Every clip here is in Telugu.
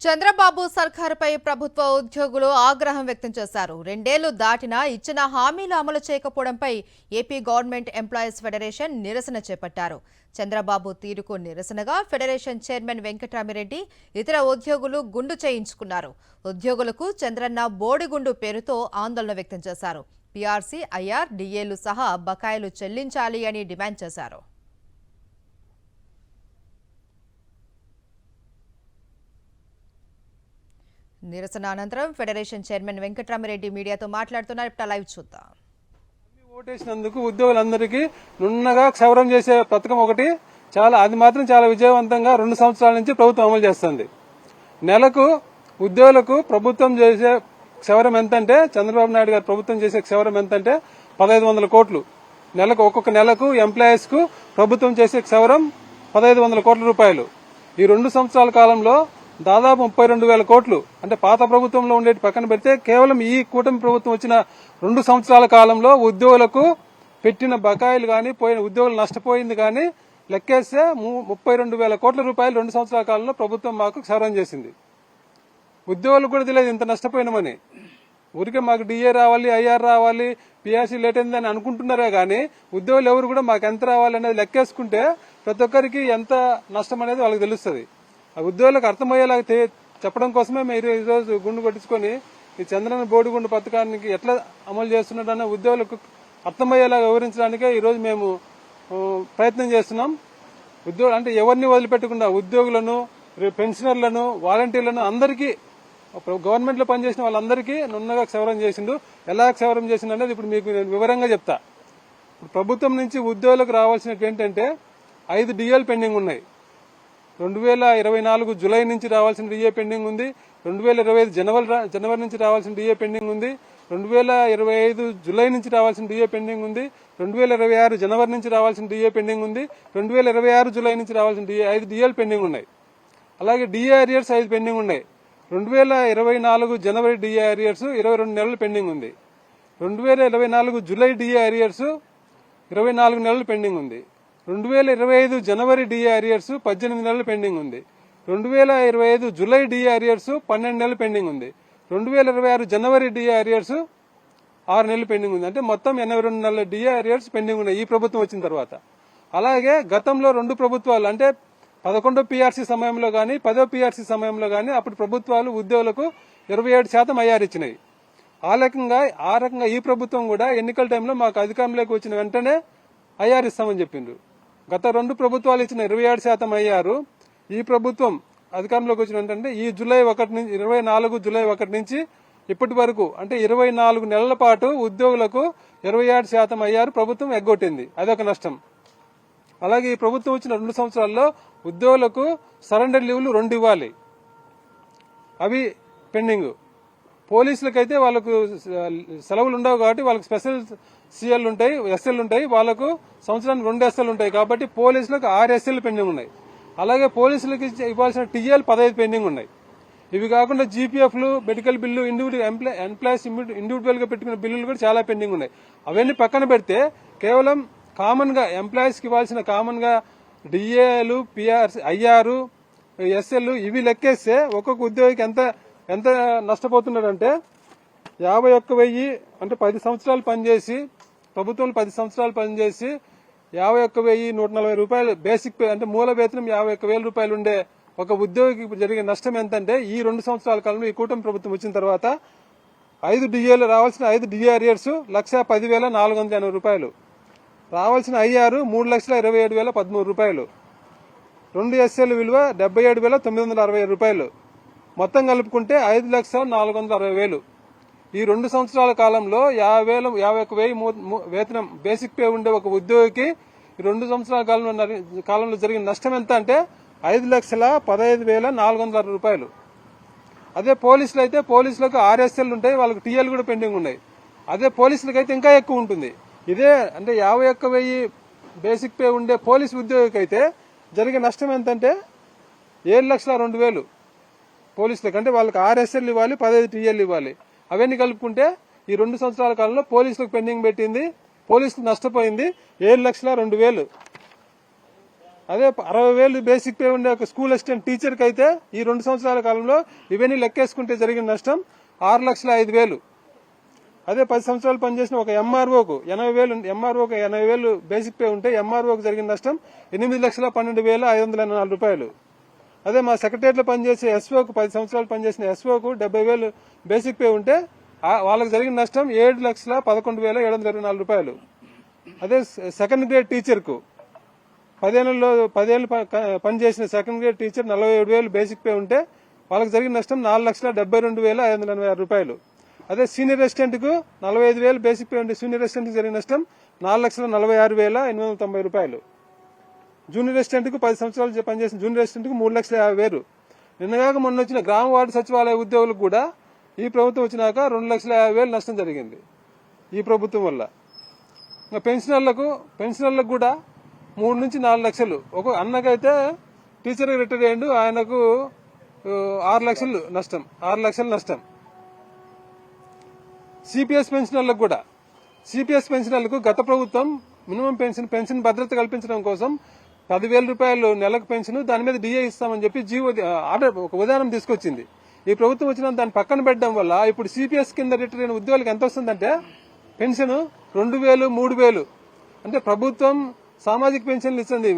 చంద్రబాబు సర్కారుపై ప్రభుత్వ ఉద్యోగులు ఆగ్రహం వ్యక్తం చేశారు. 2 ఏళ్లు దాటినా ఇచ్చిన హామీలు అమలు చేయకపోవడంపై ఏపీ గవర్నమెంట్ ఎంప్లాయీస్ ఫెడరేషన్ నిరసన చేపట్టారు. చంద్రబాబు తీరుకు నిరసనగా ఫెడరేషన్ చైర్మన్ వెంకటరామిరెడ్డి ఇతర ఉద్యోగులు గుండు చేయించుకున్నారు. ఉద్యోగులకు చంద్రన్న బోడిగుండు పేరుతో ఆందోళన వ్యక్తం చేశారు. పీఆర్సీ, ఐఆర్, డీఏలు సహా బకాయిలు చెల్లించాలి అని డిమాండ్ చేశారు. నిరసన అనంతరం ఫెడరేషన్ చైర్మన్ వెంకటరామిరెడ్డి మీడియాతో మాట్లాడుతున్నారు. లైవ్ చూద్దాం. ఓటేసినందుకు ఉద్యోగులందరికీ నున్నగా క్షవరం చేసే పథకం ఒకటి అది మాత్రం చాలా విజయవంతంగా 2 సంవత్సరాల నుంచి ప్రభుత్వం అమలు చేస్తుంది. నెలకు ఉద్యోగులకు ప్రభుత్వం చేసే క్షవరం ఎంతంటే, చంద్రబాబు నాయుడు గారు ప్రభుత్వం చేసే క్షవరం ఎంతంటే 1500 కోట్లు. నెలకు ఒక్కొక్క నెలకు ఎంప్లాయీస్ కు ప్రభుత్వం చేసే క్షవరం 1500 కోట్ల రూపాయలు. ఈ 2 సంవత్సరాల కాలంలో దాదాపు 32,000 కోట్లు. అంటే పాత ప్రభుత్వంలో ఉండేటి పక్కన పెడితే కేవలం ఈ కూటమి ప్రభుత్వం వచ్చిన 2 సంవత్సరాల కాలంలో ఉద్యోగులకు పెట్టిన బకాయిలు గాని, పోయిన ఉద్యోగులు నష్టపోయింది గాని లెక్కేస్తే 32,000 కోట్ల రూపాయలు 2 సంవత్సరాల కాలంలో ప్రభుత్వం మాకు క్షవరం చేసింది. ఉద్యోగులకు కూడా తెలియదు ఇంత నష్టపోయినామని. ఊరికే మాకు డిఏ రావాలి, ఐఆర్ రావాలి, పీఆర్సీ లేట్ అయిందని అనుకుంటున్నారే గానీ ఉద్యోగులు ఎవరు కూడా మాకు ఎంత రావాలి అనేది లెక్కేసుకుంటే ప్రతి ఒక్కరికి ఎంత నష్టం అనేది వాళ్ళకి తెలుస్తుంది. ఆ ఉద్యోగులకు అర్థమయ్యేలాగా చెప్పడం కోసమే మీరు ఈరోజు గుండు కొట్టించుకొని ఈ చంద్రన్న బోడిగుండు పథకానికి ఎట్లా అమలు చేస్తున్నాడన్న ఉద్యోగులకు అర్థమయ్యేలాగా వివరించడానికే ఈరోజు మేము ప్రయత్నం చేస్తున్నాం. ఉద్యోగులు అంటే ఎవరిని వదిలిపెట్టకుండా ఉద్యోగులను, పెన్షనర్లను, వాలంటీర్లను అందరికీ గవర్నమెంట్ లో పనిచేసిన వాళ్ళందరికీ నున్నగా క్షవరం చేసిండు. ఎలా క్షవరం చేసిండు అనేది ఇప్పుడు మీకు నేను వివరంగా చెప్తా. ప్రభుత్వం నుంచి ఉద్యోగులకు రావాల్సినవి ఏంటంటే 5 డిఏలు పెండింగ్ ఉన్నాయి. 2024 జూలై నుంచి రావాల్సిన డిఏ పెండింగ్ ఉంది. 2025 జనవరి నుంచి రావాల్సిన డిఏ పెండింగ్ ఉంది. 2025 జూలై నుంచి రావాల్సిన డిఏ పెండింగ్ ఉంది. 2026 జనవరి నుంచి రావాల్సిన డిఏ పెండింగ్ ఉంది. 2026 జూలై నుంచి రావాల్సిన డిఏ 5 డిఏలు పెండింగ్ ఉన్నాయి. అలాగే డిఏ అరియర్స్ 5 పెండింగ్ ఉన్నాయి. 2024 జనవరి డిఏ అరియర్స్ 22 నెలలు పెండింగ్ ఉంది. 2024 జూలై డిఏ అరియర్స్ 24 నెలలు పెండింగ్ ఉంది. 2025 జనవరి డిఏ అరియర్స్ 18 నెలలు పెండింగ్ ఉంది. 2025 జూలై డిఏ అరియర్స్ 12 నెలలు పెండింగ్ ఉంది. 2026 జనవరి డిఏ అరియర్స్ 6 నెలలు పెండింగ్ ఉంది. అంటే మొత్తం 82 నెలల డిఏ అరియర్స్ పెండింగ్ ఉన్నాయి ఈ ప్రభుత్వం వచ్చిన తర్వాత. అలాగే గతంలో 2 ప్రభుత్వాలు అంటే 11వ పీఆర్సీ సమయంలో గానీ 10వ పీఆర్సీ సమయంలో గానీ అప్పుడు ప్రభుత్వాలు ఉద్యోగులకు 27% ఐఆర్ ఇచ్చినాయి. ఆ రకంగా ఈ ప్రభుత్వం కూడా ఎన్నికల టైంలో మాకు అధికారంలోకి వచ్చిన వెంటనే ఐఆర్ ఇస్తామని చెప్పిండ్రు. గత 2 ప్రభుత్వాలు ఇచ్చిన 27% అయ్యారు. ఈ ప్రభుత్వం అధికారంలోకి వచ్చిన ఏంటంటే ఈ 24 జూలై 1 నుంచి ఇప్పటి వరకు అంటే 24 నెలల పాటు ఉద్యోగులకు 27% అయ్యారు ప్రభుత్వం ఎగ్గొట్టింది. అదొక నష్టం. అలాగే ఈ ప్రభుత్వం వచ్చిన 2 సంవత్సరాల్లో ఉద్యోగులకు సరెండర్ లీవ్లు 2 ఇవ్వాలి, అవి పెండింగ్. పోలీసులకైతే వాళ్ళకు సెలవులు ఉండవు కాబట్టి వాళ్ళకి స్పెషల్ సిఎల్ ఉంటాయి, ఎస్ఎల్ ఉంటాయి. వాళ్ళకు సంవత్సరానికి 2 ఎస్ఎల్ ఉంటాయి కాబట్టి పోలీసులకు 6 ఎస్ఎల్ పెండింగ్ ఉన్నాయి. అలాగే పోలీసులకు ఇవ్వాల్సిన టీఎల్ 15 పెండింగ్ ఉన్నాయి. ఇవి కాకుండా జీపీఎఫ్లు, మెడికల్ బిల్లు, ఎంప్లాయీస్ ఇండివిజువల్ గా పెట్టుకున్న బిల్లులు కూడా చాలా పెండింగ్ ఉన్నాయి. అవన్నీ పక్కన పెడితే కేవలం కామన్ గా ఎంప్లాయీస్ కి ఇవ్వాల్సిన కామన్ గా డిఏలు, పిఆర్సీ, ఐఆర్, ఎస్ఎల్ ఇవి లెక్కేస్తే ఒక్కొక్క ఉద్యోగికి ఎంత నష్టపోతున్నాడంటే 51,000 అంటే 10 సంవత్సరాలు పనిచేసి ప్రభుత్వంలో 10 సంవత్సరాలు పనిచేసి 51,140 రూపాయలు బేసిక్ పే అంటే మూల వేతనం 51,000 రూపాయలు ఉండే ఒక ఉద్యోగికి జరిగే నష్టం ఎంతంటే ఈ 2 సంవత్సరాల కాలంలో ఈ కూటమి ప్రభుత్వం వచ్చిన తర్వాత 5 డిఏలు రావాల్సిన 5 డిఏ అరియర్స్ 1,10,480 రూపాయలు, రావాల్సిన ఐఆర్ 3,27,013 రూపాయలు, 2 ఎస్ఎల్ విలువ 77,960 రూపాయలు, మొత్తం కలుపుకుంటే 5,04,60,000. ఈ 2 సంవత్సరాల కాలంలో 51,000 వేతనం బేసిక్ పే ఉండే ఒక ఉద్యోగికి ఈ 2 సంవత్సరాల కాలంలో జరిగిన నష్టం ఎంత అంటే 5,15,460 రూపాయలు. అదే పోలీసులు అయితే పోలీసులకు 6 ఎస్ఎల్ ఉంటాయి, వాళ్ళకి టీఎల్ కూడా పెండింగ్ ఉన్నాయి. అదే పోలీసులకు అయితే ఇంకా ఎక్కువ ఉంటుంది. ఇదే అంటే 51,000 బేసిక్ పే ఉండే పోలీసు ఉద్యోగికి అయితే జరిగే నష్టం ఎంతంటే 7,02,000 పోలీసులకు. అంటే వాళ్ళకి 6 ఎస్ఎల్ ఇవ్వాలి, 15 టీఎల్ ఇవ్వాలి. అవన్నీ కలుపుకుంటే ఈ 2 సంవత్సరాల కాలంలో పోలీసులకు పెండింగ్ పెట్టింది, పోలీసులు నష్టపోయింది 7,02,000. అదే 60,000 బేసిక్ పే ఉండే ఒక స్కూల్ అసిస్టెంట్ టీచర్కి అయితే ఈ 2 సంవత్సరాల కాలంలో ఇవన్నీ లెక్కేసుకుంటే జరిగిన నష్టం 6,05,000. అదే 10 సంవత్సరాలు పనిచేసిన ఒక ఎంఆర్ఓకు 80,000 బేసిక్ పే ఉంటే ఎంఆర్ఓకు జరిగిన నష్టం 8,12,504 రూపాయలు. అదే మా సెక్రటరియట్లో పనిచేసే ఎస్ఓకు 10 సంవత్సరాలు పనిచేసిన ఎస్ఓకు 70,000 బేసిక్ పే ఉంటే వాళ్ళకి జరిగిన నష్టం 7,11,724 రూపాయలు. అదే సెకండ్ గ్రేడ్ టీచర్కు 10 ఏళ్ళు పనిచేసిన second grade teacher 47,000 basic pay ఉంటే వాళ్ళకి జరిగిన నష్టం 4,72,546 రూపాయలు. అదే సీనియర్ అసిస్టెంట్ కు 45,000 బేసిక్ పే ఉంటే సీనియర్ అసిస్టెంట్ కి జరిగిన నష్టం 4,46,890 రూపాయలు. జూనియర్ అసిస్టెంట్ కు 10 సంవత్సరాలు పనిచేసిన జూనియర్ అసిస్టెంట్ కు 3,50,000. నిన్నగాక మొన్న వచ్చిన గ్రామ వార్డు సచివాలయ ఉద్యోగులకు కూడా ఈ ప్రభుత్వం వచ్చినాక 2,50,000 నష్టం జరిగింది ఈ ప్రభుత్వం వల్ల. పెన్షనర్లకు కూడా 3 నుంచి 4 లక్షలు. ఒక అన్నకైతే టీచర్ రిటైర్ అయ్యిండు, ఆయనకు 6 లక్షలు నష్టం, 6 లక్షల నష్టం. సిపిఎస్ పెన్షనర్లకు గత ప్రభుత్వం మినిమం పెన్షన్ భద్రత కల్పించడం కోసం 10,000 రూపాయలు నెలకు పెన్షన్, దాని మీద డిఏ ఇస్తామని చెప్పి ఆర్డర్ ఒక విధానం తీసుకొచ్చింది. ఈ ప్రభుత్వం వచ్చిన దాన్ని పక్కన పెట్టడం వల్ల ఇప్పుడు సిపిఎస్ కింద రిటైర్ అయిన ఉద్యోగులకు ఎంత వస్తుందంటే పెన్షన్ 2,000, 3,000. అంటే ప్రభుత్వం సామాజిక పెన్షన్లు ఇస్తుంది.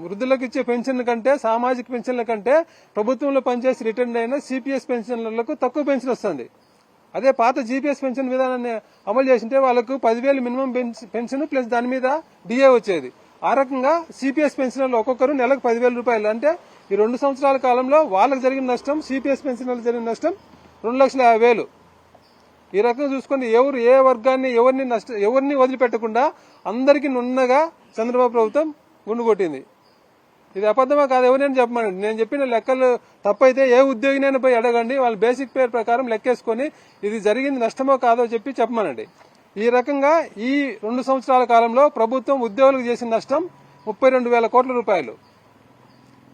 వృద్ధులకు ఇచ్చే పెన్షన్ కంటే, సామాజిక పెన్షన్ల కంటే ప్రభుత్వంలో పనిచేసి రిటైర్ అయిన సిపిఎస్ పెన్షన్లకు తక్కువ పెన్షన్ వస్తుంది. అదే పాత జీపీఎస్ పెన్షన్ విధానాన్ని అమలు చేసింటే వాళ్ళకు 10,000 మినిమం పెన్షన్ ప్లస్ దాని మీద డిఏ వచ్చేది. ఆ రకంగా సిపిఎస్ పెన్షనర్లు ఒక్కొక్కరు నెలకు 10,000 రూపాయలు. అంటే ఈ 2 సంవత్సరాల కాలంలో వాళ్ళకి జరిగిన నష్టం, సిపిఎస్ పెన్షనర్లకు జరిగిన నష్టం 2,50,000. ఈ రకంగా చూసుకుని ఏ వర్గాన్ని ఎవరిని వదిలిపెట్టకుండా అందరికీ నున్నగా చంద్రబాబు ప్రభుత్వం గుండుకొట్టింది. ఇది అబద్ధమా కాదు ఎవరైనా చెప్పమనండి. నేను చెప్పిన లెక్కలు తప్పైతే ఏ ఉద్యోగినైనా పోయి అడగండి, వాళ్ళ బేసిక్ పే ప్రకారం లెక్కేసుకుని ఇది జరిగింది నష్టమో కాదో చెప్పమనండి. ఈ రకంగా ఈ 2 సంవత్సరాల కాలంలో ప్రభుత్వం ఉద్యోగులకు చేసిన నష్టం 32,000 కోట్ల రూపాయలు.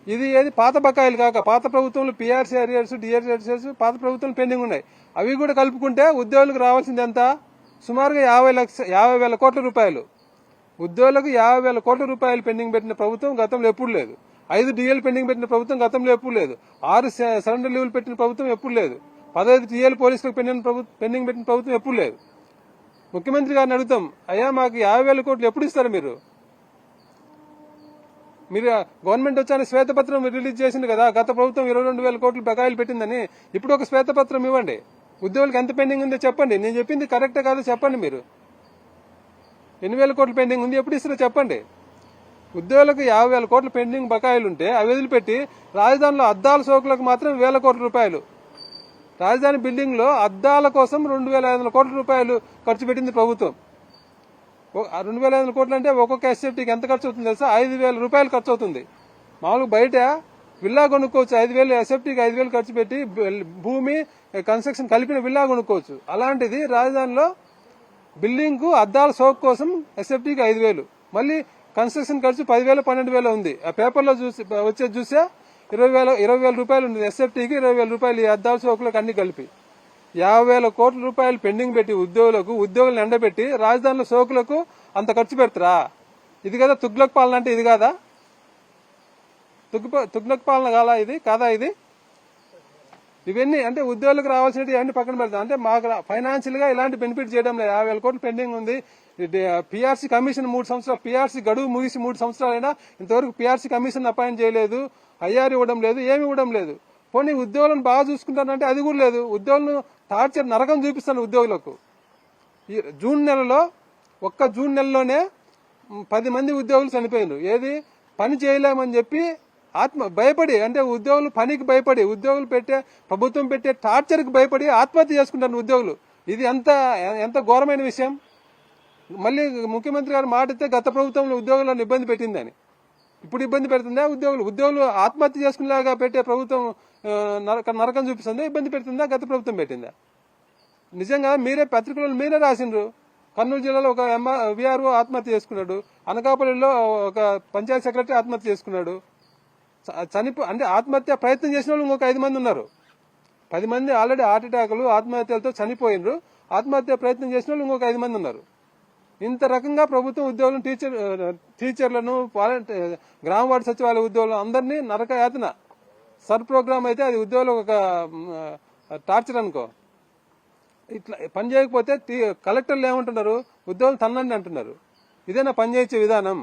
ఇది ఏది పాత బకాయిలు కాక, పాత ప్రభుత్వంలో పిఆర్సీ అరియర్స్, డిఆర్సీ అరియర్స్ పాత ప్రభుత్వం పెండింగ్ ఉన్నాయి. అవి కూడా కలుపుకుంటే ఉద్యోగులకు రావాల్సింది ఎంత? సుమారుగా 50,000 కోట్ల రూపాయలు. ఉద్యోగులకు 50,000 కోట్ల రూపాయలు పెండింగ్ పెట్టిన ప్రభుత్వం గతంలో ఎప్పుడు లేదు. 5 డిఏలు పెండింగ్ పెట్టిన ప్రభుత్వం గతంలో ఎప్పుడు లేదు. 6 సరెండర్ లీవ్లు పెట్టిన ప్రభుత్వం ఎప్పుడు లేదు. 15 టీఏలు పోలీసులకు పెండింగ్ పెట్టిన ప్రభుత్వం ఎప్పుడు లేదు. ముఖ్యమంత్రి గారిని అడుగుతాం, అయ్యా మాకు 50,000 కోట్లు ఎప్పుడు ఇస్తారు? మీరు గవర్నమెంట్ వచ్చాక శ్వేతపత్రం రిలీజ్ చేసింది కదా, గత ప్రభుత్వం 22,000 కోట్లు బకాయిలు పెట్టిందని. ఇప్పుడు ఒక శ్వేతపత్రం ఇవ్వండి, ఉద్యోగులకు ఎంత పెండింగ్ ఉందో చెప్పండి. నేను చెప్పింది కరెక్టే కాదో చెప్పండి. మీరు 8,000 కోట్లు పెండింగ్ ఉంది, ఎప్పుడు ఇస్తారో చెప్పండి. ఉద్యోగులకు 50,000 కోట్ల పెండింగ్ బకాయిలు ఉంటే అవి వదిలిపెట్టి రాజధానిలో అద్దాల సోకులకు మాత్రం 1,000 కోట్ల రూపాయలు, రాజధాని బిల్డింగ్ లో అద్దాల కోసం 2,500 కోట్ల రూపాయలు ఖర్చు పెట్టింది ప్రభుత్వం. 2,500 కోట్లు అంటే ఒక్కొక్క ఎస్ఎఫ్టీకి ఎంత ఖర్చు అవుతుంది తెలుసా? 5,000 రూపాయలు ఖర్చు అవుతుంది. మామూలుగా బయట విల్లా కొనుక్కోవచ్చు, 5,000 ఎస్ఎఫ్టీకి 5,000 ఖర్చు పెట్టి భూమి కన్స్ట్రక్షన్ కలిపిన విల్లా కొనుక్కోవచ్చు. అలాంటిది రాజధానిలో బిల్డింగ్ కు అద్దాల సోక్ కోసం ఎస్ఎఫ్టీకి 5,000, మళ్ళీ కన్స్ట్రక్షన్ ఖర్చు 10,000, 12,000 ఉంది. ఆ పేపర్లో వచ్చేది చూసా 20,000 రూపాయలు ఉంది ఎస్ఎఫ్టీకి, 20,000 రూపాయలు ఈ అద్దాల సోకులకు అన్ని కలిపి. 50,000 కోట్ల రూపాయలు పెండింగ్ పెట్టి ఉద్యోగులను ఎండబెట్టి రాజధానిలో సోకులకు అంత ఖర్చు పెడతారా? ఇది కదా తుగ్లక్ పాలన అంటే? ఇది కాదా తుగ్లక్ పాలన? కాదా ఇది? ఇవన్నీ అంటే ఉద్యోగులకు రావాల్సినవి అన్ని పక్కన పెడతాం. అంటే మాకు ఫైనాన్షియల్ గా ఇలాంటి బెనిఫిట్ చేయడం లేదు. 50,000 కోట్లు పెండింగ్ ఉంది. పిఆర్సీ కమిషన్ 3 సంవత్సరాలు, పిఆర్సీ గడువు ముగిసి 3 సంవత్సరాలైనా ఇంతవరకు పిఆర్సీ కమిషన్ అపాయింట్ చేయలేదు, ఐఆర్ ఇవ్వడం లేదు, ఏమి ఇవ్వడం లేదు. పోనీ ఉద్యోగులను బాగా చూసుకుంటానంటే అది కూడా లేదు. ఉద్యోగులను టార్చర్, నరకం చూపిస్తాను ఉద్యోగులకు. ఈ జూన్ నెలలోనే 10 మంది ఉద్యోగులు చనిపోయినారు. ఏది పని చేయలేమని చెప్పి భయపడి, అంటే ఉద్యోగులు పనికి భయపడి, ప్రభుత్వం పెట్టే టార్చర్ కు భయపడి ఆత్మహత్య చేసుకుంటారు ఉద్యోగులు. ఇది ఎంత ఘోరమైన విషయం. మళ్ళీ ముఖ్యమంత్రి గారు మాట ఇస్తే గత ప్రభుత్వంలో ఉద్యోగులను ఇబ్బంది పెట్టిందని. ఇప్పుడు ఇబ్బంది పెడుతుందా? ఉద్యోగులు ఆత్మహత్య చేసుకునేలాగా పెట్టే ప్రభుత్వం నరకం చూపిస్తుందా? ఇబ్బంది పెడుతుందా? గత ప్రభుత్వం పెట్టిందా? నిజంగా పత్రికలలో మీరే రాసిండ్రు. కర్నూలు జిల్లాలో ఒక విఆర్ఓ ఆత్మహత్య చేసుకున్నాడు, అనకాపల్లిలో ఒక పంచాయతీ సెక్రటరీ ఆత్మహత్య చేసుకున్నాడు. అంటే ఆత్మహత్య ప్రయత్నం చేసిన వాళ్ళు ఇంకొక 5 మంది ఉన్నారు. 10 మంది ఆల్రెడీ హార్ట్ అటాక్లు, ఆత్మహత్యలతో చనిపోయినరు. ఆత్మహత్య ప్రయత్నం చేసిన వాళ్ళు ఇంకొక 5 మంది ఉన్నారు. ఇంత రకంగా ప్రభుత్వం ఉద్యోగులను టీచర్లను గ్రామ వార్డు సచివాలయ ఉద్యోగులను అందరినీ నరకయాతన. సర్ ప్రోగ్రామ్ అయితే అది ఉద్యోగులకు ఒక టార్చర్ అనుకో. ఇట్లా పని చేయకపోతే కలెక్టర్లు ఏమంటున్నారు, ఉద్యోగులు తన్నండి అంటున్నారు. ఇదేనా పని చేయించే విధానం?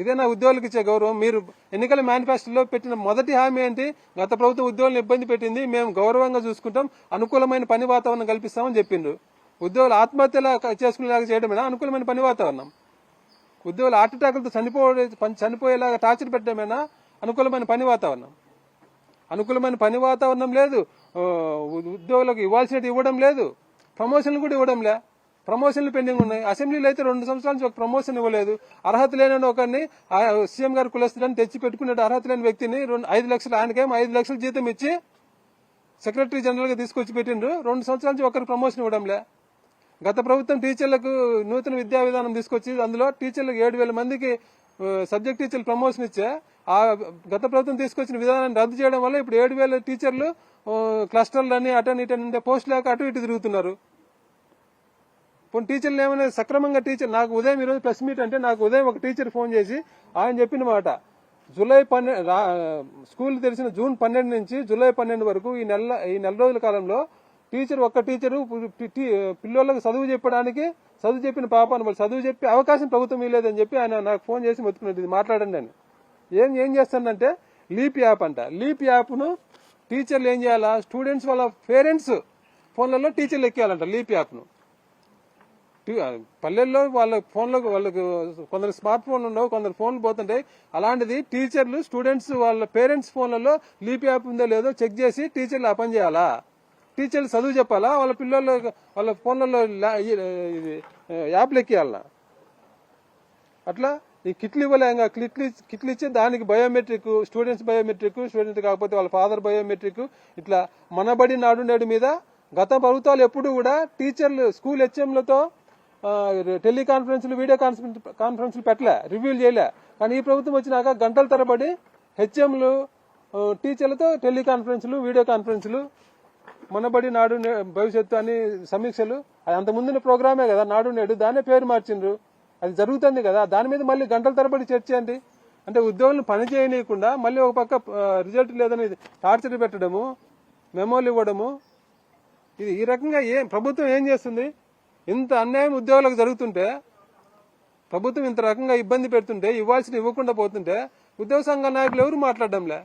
ఇదేనా ఉద్యోగులకు ఇచ్చే గౌరవం? మీరు ఎన్నికల మేనిఫెస్టోలో పెట్టిన మొదటి హామీ ఏంటి? గత ప్రభుత్వం ఉద్యోగులను ఇబ్బంది పెట్టింది, మేము గౌరవంగా చూసుకుంటాం, అనుకూలమైన పని వాతావరణం కల్పిస్తామని చెప్పిండ్రు. ఉద్యోగులు ఆత్మహత్యలా చేసుకునేలాగా చేయడమేనా అనుకూలమైన పని వాతావరణం? ఉద్యోగులు హార్ట్ అటాకులతో చనిపోయేలాగా టార్చర్ పెట్టడమేనా అనుకూలమైన పని వాతావరణం? అనుకూలమైన పని వాతావరణం లేదు, ఉద్యోగులకు ఇవ్వాల్సినట్టు ఇవ్వడం లేదు, ప్రమోషన్లు కూడా ఇవ్వడం లే. ప్రమోషన్లు పెండింగ్ ఉన్నాయి. అసెంబ్లీలో అయితే 2 సంవత్సరాల నుంచి ఒక ప్రమోషన్ ఇవ్వలేదు. అర్హత లేని ఒకరిని సీఎం గారు కులస్తులని తెచ్చి పెట్టుకున్నాడు. అర్హత లేని వ్యక్తిని 5 లక్షలు, ఆయనకేమో 5 లక్షలు జీతం ఇచ్చి సెక్రటరీ జనరల్ గా తీసుకొచ్చి పెట్టిండ్రు. 2 సంవత్సరాల నుంచి ఒకరికి ప్రమోషన్ ఇవ్వడంలే. గత ప్రభుత్వం టీచర్లకు నూతన విద్యా విధానం తీసుకొచ్చి అందులో టీచర్లకు 7,000 మందికి సబ్జెక్ట్ టీచర్లు ప్రమోషన్ ఇచ్చే ఆ గత ప్రభుత్వం తీసుకొచ్చిన విధానాన్ని రద్దు చేయడం వల్ల ఇప్పుడు 7,000 టీచర్లు క్లస్టర్లని అటన్ ఇటన్ ఉండే పోస్ట్ లేక అటు ఇటు తిరుగుతున్నారు. టీచర్లు ఏమైనా సక్రమంగా నాకు ఉదయం ఈరోజు ప్రెస్ మీట్ అంటే నాకు ఉదయం ఒక టీచర్ ఫోన్ చేసి ఆయన చెప్పిన మాట, జూలై 12 స్కూల్ తెరిచిన జూన్ 12 నుంచి జూలై 12 వరకు ఈ నెల రోజుల కాలంలో ఒక్క టీచరు పిల్లలకు చదువు చెప్పిన పాపాను వాళ్ళు చదువు చెప్పి అవకాశం ప్రభుత్వం ఇవ్వలేదని చెప్పి ఆయన నాకు ఫోన్ చేసి మొత్తుకున్నట్టు ఇది మాట్లాడండి అని. ఏం చేస్తానంటే లీప్ యాప్ అంట. లీప్ యాప్ను టీచర్లు ఏం చేయాలా, స్టూడెంట్స్ వాళ్ళ పేరెంట్స్ ఫోన్లలో టీచర్లు ఎక్కేయాలంట లీప్ యాప్ను. పల్లెల్లో వాళ్ళ ఫోన్లకు వాళ్ళకు కొందరు స్మార్ట్ ఫోన్లు ఉండవు, కొందరు ఫోన్లు పోతుంటాయి. అలాంటిది టీచర్లు స్టూడెంట్స్ వాళ్ళ పేరెంట్స్ ఫోన్లలో లీప్ యాప్ ఉందో లేదో చెక్ చేసి టీచర్లు ఆ పని చేయాలా? టీచర్లు చదువు చెప్పాలా? వాళ్ళ పిల్లలు వాళ్ళ ఫోన్లలో యాప్లు ఎక్కియాలనా? అట్లా ఈ కిట్లు ఇవ్వలేక కిట్లు ఇచ్చి దానికి బయోమెట్రిక్, స్టూడెంట్స్ బయోమెట్రిక్, స్టూడెంట్ కాకపోతే వాళ్ళ ఫాదర్ బయోమెట్రిక్, ఇట్లా మనబడి నాడు నేడు మీద గత ప్రభుత్వాలు ఎప్పుడు కూడా టీచర్లు స్కూల్ హెచ్ఎంలతో టెలికాన్ఫరెన్స్లు, వీడియో కాన్ఫరెన్స్లు పెట్టలే, రివ్యూలు చేయలే. కానీ ఈ ప్రభుత్వం వచ్చినాక గంటల తరబడి హెచ్ఎంలు టీచర్లతో టెలికాన్ఫరెన్స్లు, వీడియో కాన్ఫరెన్స్లు, మనబడి నాడు భవిష్యత్తు అని సమీక్షలు. అది అంత ముందున్న ప్రోగ్రామే కదా నాడు నేడు, దాన్నే పేరు మార్చిండ్రు. అది జరుగుతుంది కదా, దాని మీద మళ్ళీ గంటల తరబడి చర్చ ఏంటి? అంటే ఉద్యోగులను పని చేయనీయకుండా మళ్ళీ ఒక పక్క రిజల్ట్ లేదని టార్చర్ పెట్టడము, మెమోలు ఇవ్వడము. ఇది ఈ రకంగా ప్రభుత్వం ఏం చేస్తుంది? ఇంత అన్యాయం ఉద్యోగులకు జరుగుతుంటే, ప్రభుత్వం ఇంత రకంగా ఇబ్బంది పెడుతుంటే, ఇవ్వాల్సిన ఇవ్వకుండా పోతుంటే ఉద్యోగ సంఘ నాయకులు ఎవరు మాట్లాడడంలే.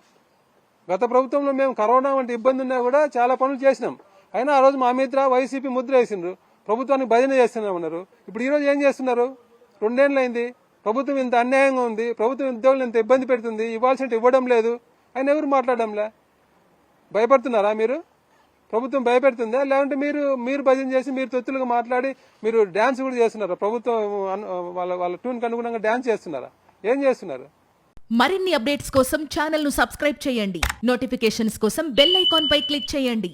గత ప్రభుత్వంలో మేము కరోనా వంటి ఇబ్బంది ఉన్నా కూడా చాలా పనులు చేసినాం. అయినా ఆ రోజు మా మీద వైసీపీ ముద్ర వేసిండ్రు, ప్రభుత్వానికి భజన చేస్తున్నామన్నారు. ఇప్పుడు ఈ రోజు ఏం చేస్తున్నారు? 2 ఏళ్లైంది. ప్రభుత్వం ఇంత అన్యాయంగా ఉంది, ప్రభుత్వం ఉద్యోగులు ఇంత ఇబ్బంది పెడుతుంది, ఇవ్వాల్సినట్టు ఇవ్వడం లేదు. ఆయన ఎవరు మాట్లాడడంలే. భయపడుతున్నారా మీరు? ప్రభుత్వం భయపెడుతుందా? లేదంటే మీరు భజన చేసి మీరు తొత్తులుగా మాట్లాడి మీరు డాన్స్ కూడా చేస్తున్నారా? ప్రభుత్వం వాళ్ళ ట్యూన్కి అనుగుణంగా డాన్స్ చేస్తున్నారా? ఏం చేస్తున్నారు? మరిన్ని అప్డేట్స్ కోసం ఛానల్ ను సబ్స్క్రైబ్ చేయండి. నోటిఫికేషన్స్ కోసం బెల్ ఐకాన్ పై క్లిక్ చేయండి.